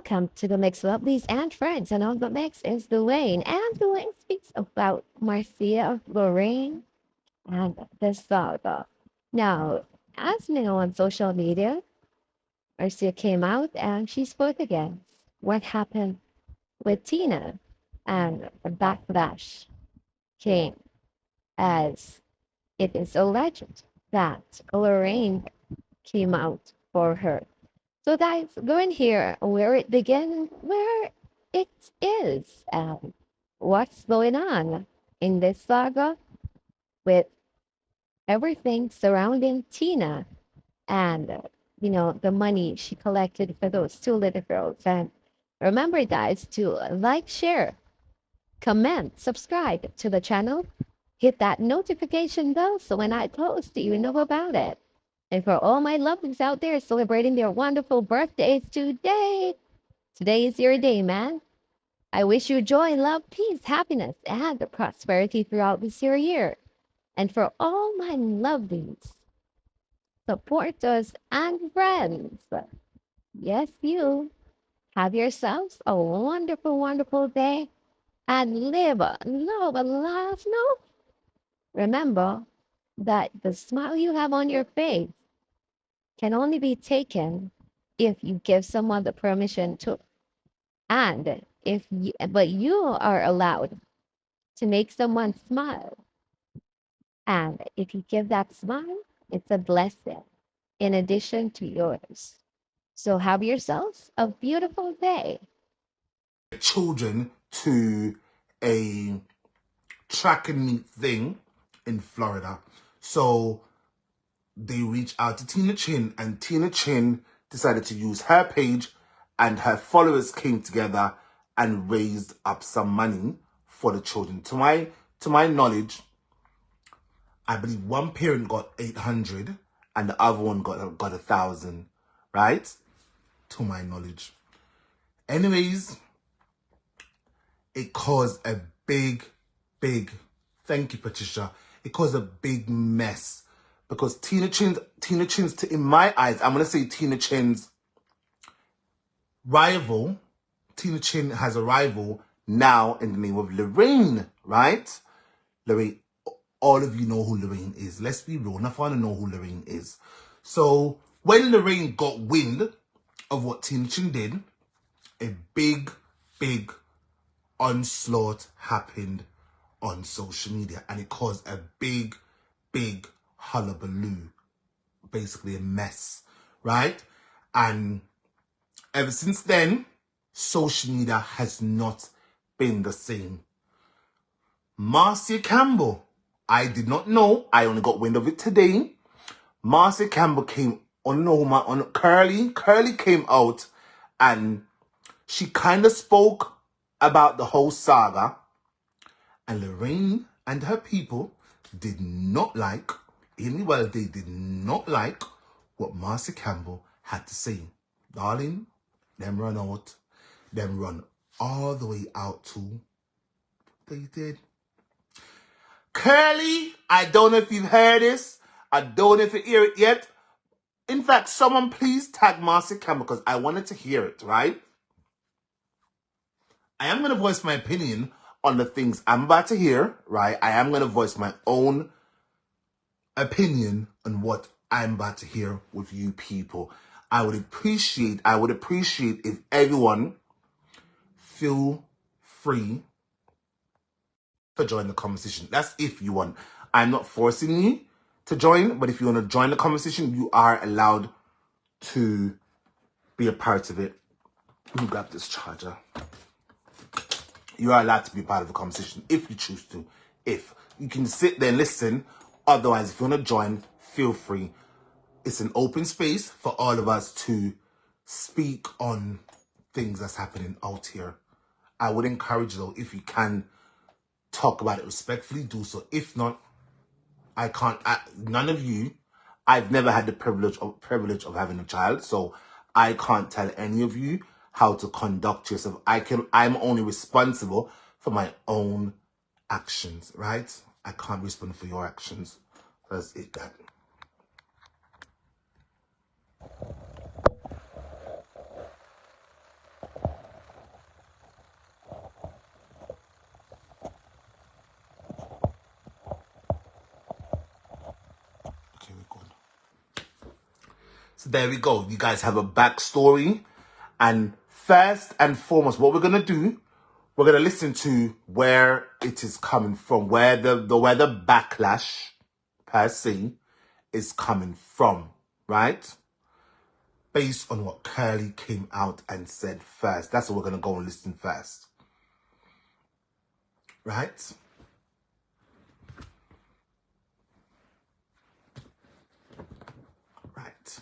welcome to the Mix Lovelies and Friends. And on the mix is Dwayne. And Dwayne speaks about Marcia, Lorraine, and the Saga. Now, as we know on social media, Marcia came out and she spoke against what happened with Tina. And a backlash came as it is alleged that Lorraine came out for her. So guys, go in here where it began, where it is, and what's going on in this saga with everything surrounding Tina and the money she collected for those two little girls. And remember, guys, to like, share, comment, subscribe to the channel, hit that notification bell so when I post, you know about it. And for all my lovelies out there celebrating their wonderful birthdays today, today is your day, man. I wish you joy, love, peace, happiness, and prosperity throughout this year. And for all my lovelies, supporters, and friends, yes, you have yourselves a wonderful, wonderful day and live, love, and laugh. No, remember that the smile you have on your face can only be taken if you give someone the permission to. And but you are allowed to make someone smile. And if you give that smile, it's a blessing in addition to yours. So have yourselves a beautiful day. Children to a track and meet thing in Florida. So they reached out to Tina Chin, and Tina Chin decided to use her page, and her followers came together and raised up some money for the children. To my knowledge, I believe one parent got 800 and the other one got 1,000, right? To my knowledge. Anyways, it caused a big, thank you, Patricia. It caused a big mess because Tina Chin's, in my eyes, I'm going to say Tina Chin's rival, Tina Chin has a rival now in the name of Lorraine, right? Lorraine, all of you know who Lorraine is. Let's be real. Enough want to know who Lorraine is. So when Lorraine got wind of what Tina Chin did, a big onslaught happened on social media, and it caused a big hullabaloo, basically a mess, right? And ever since then, social media has not been the same. Marcia Campbell, I did not know, I only got wind of it today. Marcia Campbell came on Curly came out and she kind of spoke about the whole saga, and Lorraine and her people did not like, they did not like what Marcia Campbell had to say. Darling, them run out, them run all the way out to, they did. Curly, I don't know if you've heard this. I don't know if you hear it yet. In fact, someone please tag Marcia Campbell because I wanted to hear it, right? I am going to voice my opinion on the things I'm about to hear, right? I am going to voice my own opinion on what I'm about to hear with you people. I would appreciate if everyone feel free to join the conversation. That's if you want. I'm not forcing you to join, but if you want to join the conversation, you are allowed to be a part of it. Let me grab this charger. You are allowed to be part of the conversation if you choose to. If you can sit there and listen, otherwise, if you want to join, feel free. It's an open space for all of us to speak on things that's happening out here. I would encourage, though, if you can talk about it respectfully, do so. If not, I can't. None of you. I've never had the privilege of having a child, so I can't tell any of you how to conduct yourself. I'm only responsible for my own actions, right? I can't respond for your actions. That's it. That. So there we go. You guys have a backstory. And first and foremost, what we're going to do, we're going to listen to where it is coming from, where the backlash per se is coming from, right? Based on what Curly came out and said first. That's what we're going to go and listen first. Right? Right.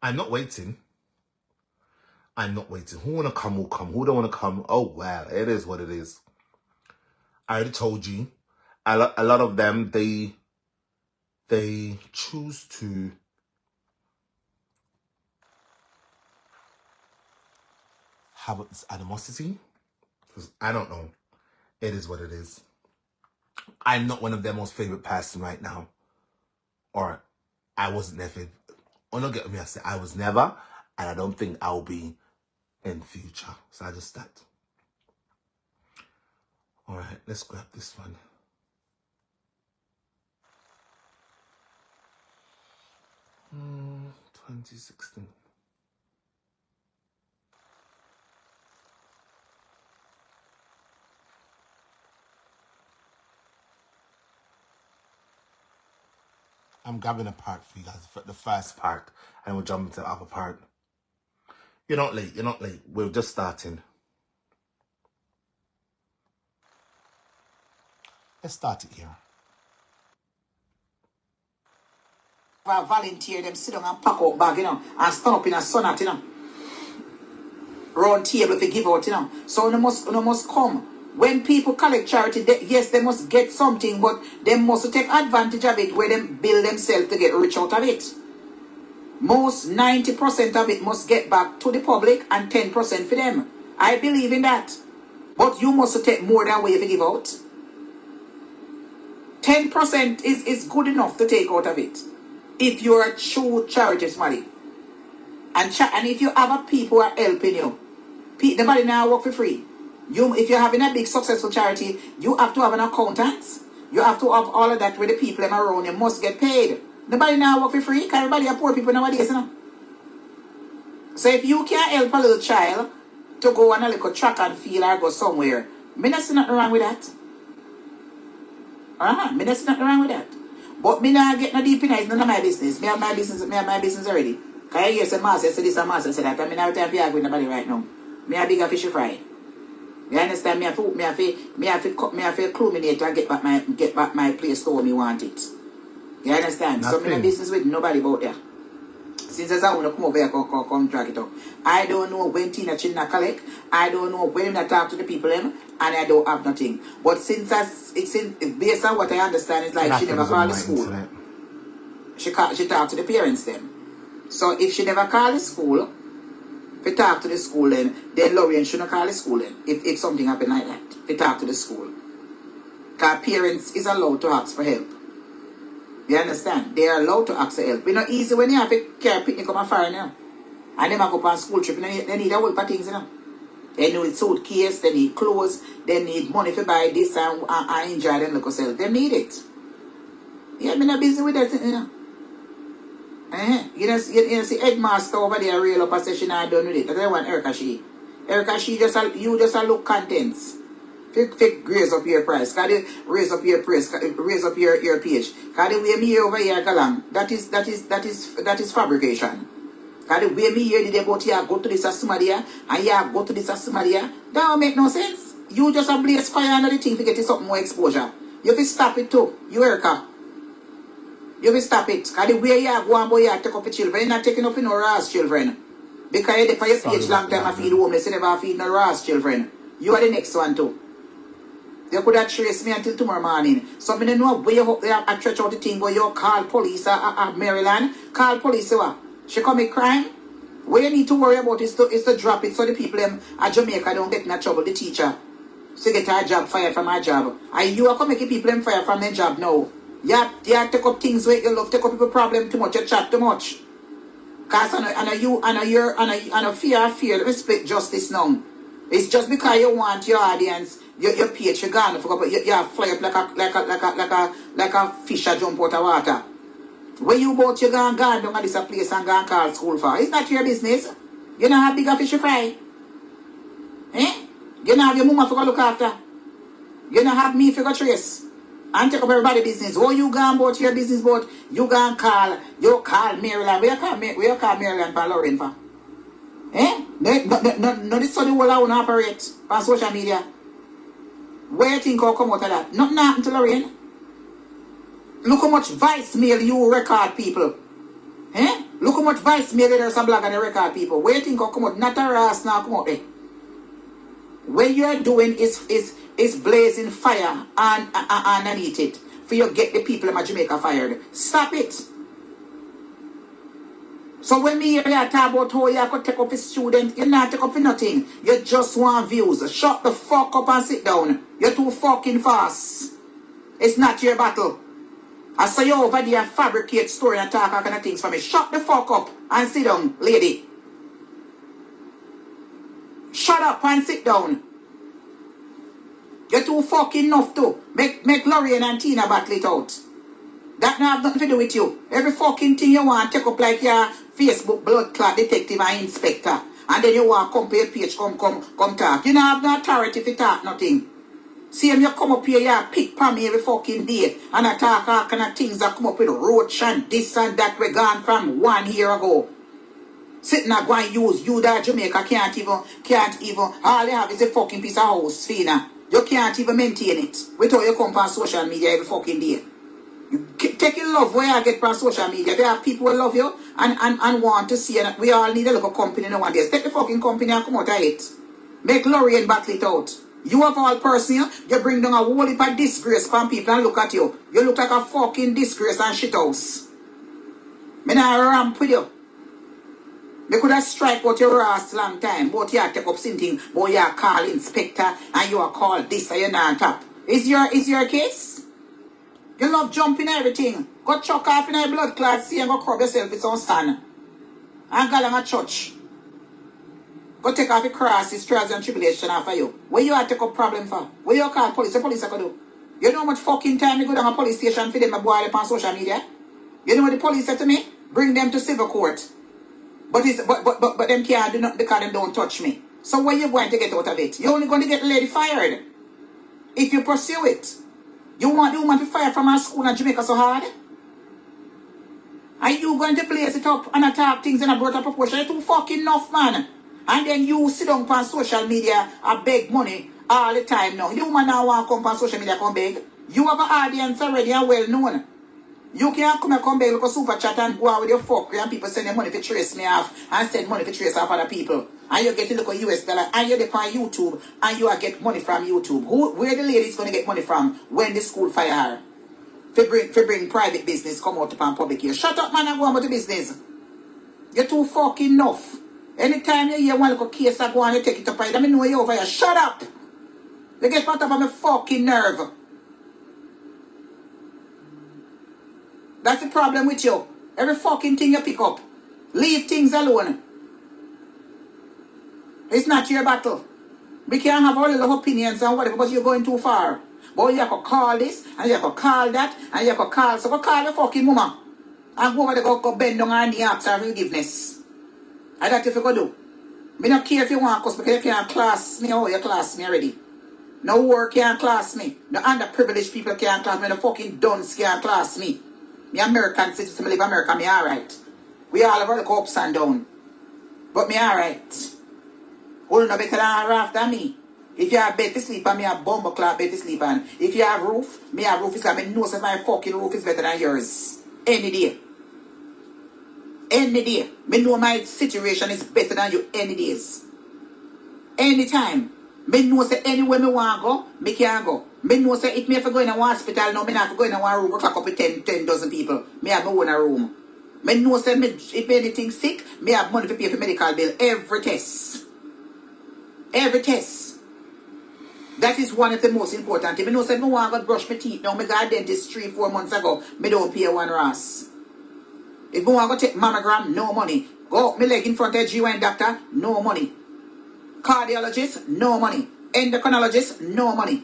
I'm not waiting. I'm not waiting. Who want to come will come. Who don't want to come? Oh, well, it is what it is. I already told you. A lot of them, they choose to have this animosity. Because I don't know. It is what it is. I'm not one of their most favorite person right now. Or I wasn't their favorite. Oh, don't get me, I say I was never. And I don't think I'll be in future. So I just start. All right, let's grab this one. Hmm, 2016. I'm grabbing a part for you guys, the first part, and we'll jump into the other part. You're not late, you're not late. We're just starting. Let's start it here. Volunteer them sit down and pack out bag, and stand up in a sun at, round table if they give out, So you must come. When people collect charity, yes, they must get something, but they must take advantage of it where they build themselves to get rich out of it. Most 90% of it must get back to the public and 10% for them. I believe in that. But you must take more than what you give out. 10% is good enough to take out of it. If you're a true charity somebody. And if you have a people who are helping you, nobody now work for free. If you're having a big successful charity, you have to have an accountant. You have to have all of that with the people around you must get paid. Nobody now work for free because everybody are poor people nowadays, So if you can't help a little child to go on a little track and field or go somewhere, me not see nothing wrong with that. Me not see nothing wrong with that. But me not get no deep in it. It's none of my business. Me have my business already. Because I hear some Marcia say this and Marcia say that. I mean, I have time to argue with nobody right now. Me a bigger fish fry. You understand? Me have to culminate and get back my place to where me want it. You understand? Nothing. So me no business with nobody about that. Since I want to come over here, come drag it up. I don't know when Tina Chinna collect. I don't know when I talk to the people and I don't have nothing. But since based on what I understand, it's like she never called the school. She talked to the parents then. So if she never called the school, if you talk to the school then Lorraine shouldn't call the school then. If something happened like that, if you talk to the school. Because parents is allowed to ask for help. You understand? They are allowed to ask for help. It's not easy when you have to carry a picnic come foreign, and them go on school trip. They need a whole lot of things, They need suitcase, they need clothes, they need money to buy this and enjoy them look yourself. They need it. Yeah, I'm not busy with that, You see headmaster over there real up and say she not done with it. That's the one Erica she just look contents. Fake raise up your price. Can they raise up your price? Raise up your page. Can they weigh me here over here, Galang? That is fabrication. Can they weigh me here? Did they go to here, go to this as somebody here, and here go to this as somebody here? That don't make no sense. You just a blaze fire under the thing to get something more exposure. You have to stop it too. You Erica. You have to stop it. Can the way you go and boy you take up the children, you're not taking up in no Ross children. Because you're for your page long time I feed homeless, you never feed no Ross children. You are the next one too. You could have traced me until tomorrow morning. So I don't know where you have stretch out the thing, but you call police at Maryland. Call police. She commit crime. What you need to worry about is to drop it so the people at Jamaica don't get in trouble, the teacher. So get her job fired from her job. And you are going to make people fired from their job now. You have to take up things where you love, take up people problem too much, you chat too much. Because I fear, respect justice now. It's just because you want your audience, your page, you're gone, but you fly up like a fish that jump out of water. When you both you gone down at this place and gone call school for, it's not your business. You don't have bigger fish to fry. Eh? You don't have your mama for go look after. You don't have me for go trace. And take up everybody's business. Oh, you gone about your business, but you gone you call Maryland. Where you call Maryland for Lorraine for? Eh? No, this is the whole I want to operate on social media. Where you think I'll come out of that? Nothing happened to Lorraine. Look how much vice mail you record people. Eh? Look how much vice mail there's a blog and the record people. Where you think I'll come out? Not a ras now come out there. What you're doing is blazing fire and underneath it for you get the people in Jamaica fired. Stop it. So when me hear you talk about how you could take up a student, you're not take up for nothing. You just want views. Shut the fuck up and sit down. You're too fucking fast. It's not your battle. I saw you over there fabricate story and talk all kind of things for me. Shut the fuck up and sit down, lady. Shut up and sit down. You're too fucking enough to make Lorraine and Tina battle it out. That not have nothing to do with you. Every fucking thing you want take up like your Facebook blood clot detective and inspector. And then you want come to your page, come talk. You don't have no authority to talk nothing. See him you come up here, you pick for me every fucking day. And I talk all kind of things that come up with roach and this and that we gone from 1 year ago. Sitting there going use you that Jamaica can't even all you have is a fucking piece of house, Fina. You can't even maintain it. Without you come on social media every fucking day. You take your love where you get from social media. There are people who love you and want to see it. We all need a little company nowadays. Take the fucking company and come out of it. Make Lorraine battle it out. You have all person, you bring down a whole heap of disgrace from people and look at you. You look like a fucking disgrace and shit house. Me not ramp with you. They could have strike out your ass long time, but you take up something, but you call inspector and you are called this and you're not top. Is your case? You love jumping everything. Go chuck off in a blood clot, see and go crop yourself with some sun. And go along a church. Go take off the crosses, trials and tribulation after you. Where you are take up problem for? Where you call police? The police I could do. You know how much fucking time you go down a police station for them to boil up on social media? You know what the police said to me? Bring them to civil court. But them can't do nothing because them don't touch me. So what you going to get out of it? You're only going to get the lady fired. If you pursue it. You want the woman to fire from our school in Jamaica so hard? Are you going to blaze it up and attack things in a broader proportion? You're too fucking enough, man. And then you sit down on social media and beg money all the time now. The woman now want to come on social media come beg. You have an audience already and well known. You can't come and beg like a super chat and go out with your fuckery and people send their money to trace me off and send money to trace off other people. And you get to look at US dollar and you get on YouTube and you get money from YouTube. Where the lady is going to get money from when the school fire her? For bring private business come out upon public here. Shut up, man, and go on with the business. You're too fucking enough. Anytime you hear one little case I go on, you take it up. I don't know you over here. Shut up. You get part of my fucking nerve. That's the problem with you. Every fucking thing you pick up. Leave things alone. It's not your battle. We can't have all little opinions and whatever, but you're going too far. But you have to call this, and you have to call that, and you have to call. So go call your fucking mama. And go over there, go bend down and ask her forgiveness. And that's what you go do. Me don't care if you want, because you can't class me or you class me already. No work can't class me. No underprivileged people can't class me. No fucking dunce can't class me. Me American citizen, me live America, me alright. We all have our ups and downs. But me alright. Who no better than after me. If you have bed to sleep on, me have bumble cloth bed to sleep on. If you have roof, me have roof. It's like me know that my fucking roof is better than yours. Any day. Any day. Me know my situation is better than you any days. Anytime. Me know say anywhere me want to go, me can go. Me know say if me have to go in a hospital now, me not have to go in a one room, clock up with 10 dozen people. Me have my own room. Me know say me, if anything sick, me have money to pay for medical bill. Every test. Every test. That is one of the most important things. Me know say me want to go brush my teeth now. Me got a dentist 3-4 months ago. Me don't pay one ras. If me want to go take mammogram, no money. Go up my leg in front of a GYN doctor, no money. Cardiologist, no money. Endocrinologist, no money.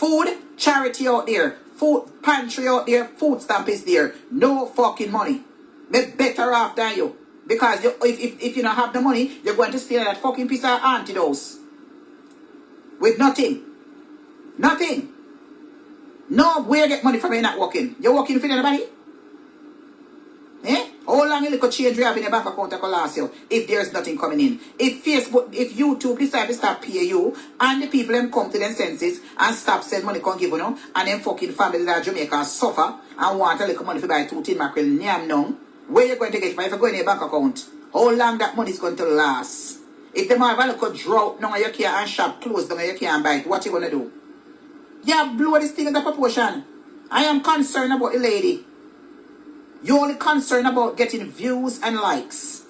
Food charity out there. Food pantry out there. Food stamp is there. No fucking money. Me better off than you. Because if you don't have the money, you're going to steal that fucking piece of antidote. With nothing. Nothing. No, where you get money from, you're not working. You're working for anybody? Eh? How long you little change you have in your bank account that can last you if there's nothing coming in? If Facebook, if YouTube decide to stop pay you, and the people them come to their senses and stop send money can give you know, and them fucking family that Jamaica suffer and want a little money to buy 2 tin mackerel, nyam nong, where you going to get it? If you go in your bank account, how long that money is going to last? If them have a little drought now you can't and shop closed down you can't buy it, what you gonna do? Yeah, blow this thing in the proportion. I am concerned about the lady. You're only concerned about getting views and likes.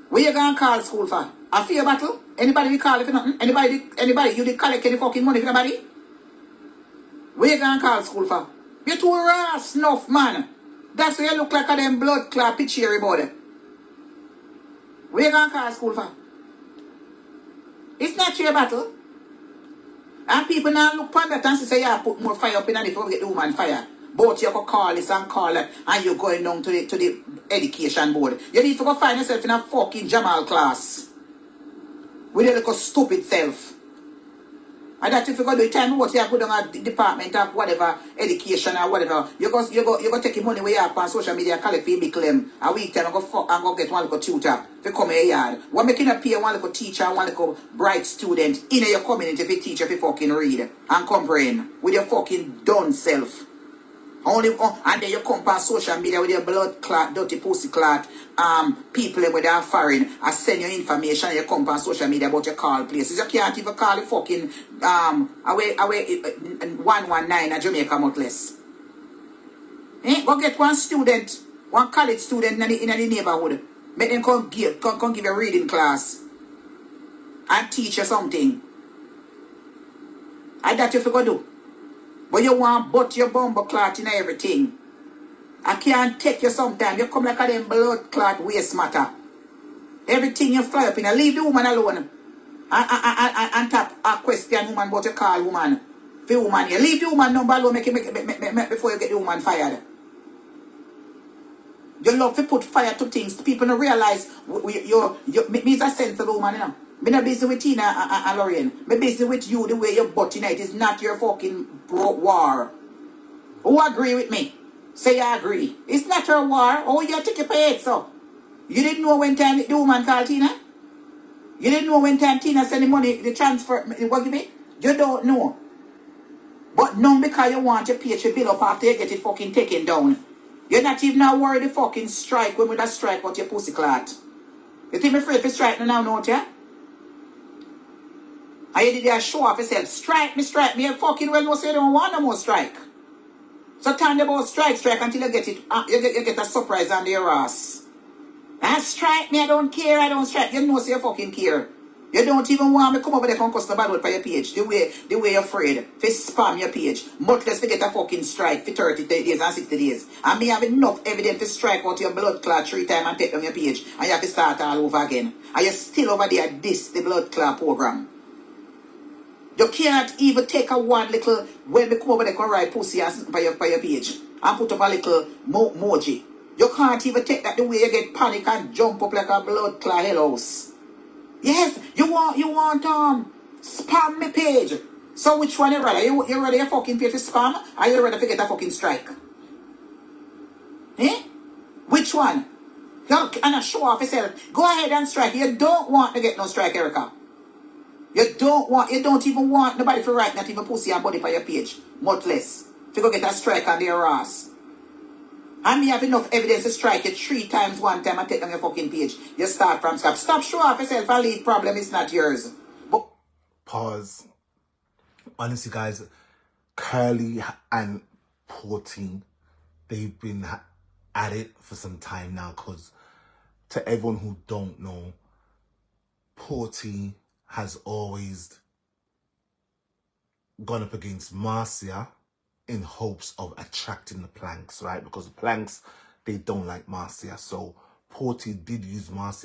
Where you gonna call school for? A fear battle? Anybody we call it for nothing? Anybody? You did collect any fucking money for nobody? Where you gonna call school for? You're too raw snuff, man. That's why you look like a them blood clot picture about it. Where you gonna call school for? It's not your battle. And people now look on that and say, yeah, put more fire up in and if you get the woman fire. But you can call this and call that and you're going down to the education board. You need to go find yourself in a fucking Jamal class. With your little stupid self. And that if you go do it time what you have put on a department of whatever, education or whatever, you go take your money away up on social media, collect for big claim, a week time and go get one little tutor to come in your yard. What making a pay one little teacher and one little bright student in your community if you teach if you fucking read and comprehend with your fucking done self. And then you come on social media with your blood clot, dirty pussy clot, people with their foreign, I send you information and you come on social media about your call places. You can't even call the fucking away 119 at Jamaica much less. Go get one student, one college student in the neighborhood. Make them come give you a reading class and teach you something. And that you forgot do. But you want but your bumble clot in everything. I can't take you sometime. You come like a them blood clot waste matter. Everything you fly up in. Leave the woman alone. And tap a question woman but you call woman. For woman here. Leave the woman number alone make before you get the woman fired. You love to put fire to things. People don't realize me's a sensible woman, you know. Me not busy with Tina and Lorraine. Me busy with you the way you're butting it. It's not your fucking war. Who agree with me? Say you agree. It's not your war. Oh, you take your pay so. You didn't know when time the woman called Tina? You didn't know when time Tina send the money, the transfer, what you mean? You don't know. But no, because you want your pay your bill up after you get it fucking taken down. You're not even now worried the fucking strike when we that strike what your pussy clot. You think me afraid for strike now, don't you? And you did that show off yourself. Strike me. You fucking well know say you don't want no more strike. So turn about strike until you get it. You get a surprise on your ass. And strike me, I don't care, I don't strike. You know say you fucking care. You don't even want me come over there and cuss the bad word for your page. The way you're afraid. To spam your page. Much less to get a fucking strike for 30 days and 60 days. And me have enough evidence to strike out your blood clot 3 times and take down your page. And you have to start all over again. And you're still over there the blood clot program. You can't even take a one little, when we come over there, can write pussy by your page and put up a little emoji. You can't even take that the way you get panic and jump up like a blood clot hell house. Yes, you want spam me page. So which one you rather? You rather your fucking page to spam or you rather forget a fucking strike? Eh? Which one? You and show off yourself. Go ahead and strike. You don't want to get no strike, Erica. You don't even want nobody to write not even pussy and body for your page. Much less. If you go get a strike on their ass. And me have enough evidence to strike you 3 times 1 time and take on your fucking page. You start from scratch. Stop show off yourself and lead problem is not yours. But pause. Honestly, guys, Curly and Porty, they've been at it for some time now, because to everyone who don't know, Porty has always gone up against Marcia in hopes of attracting the planks, right? Because the planks, they don't like Marcia. So Porty did use Marcia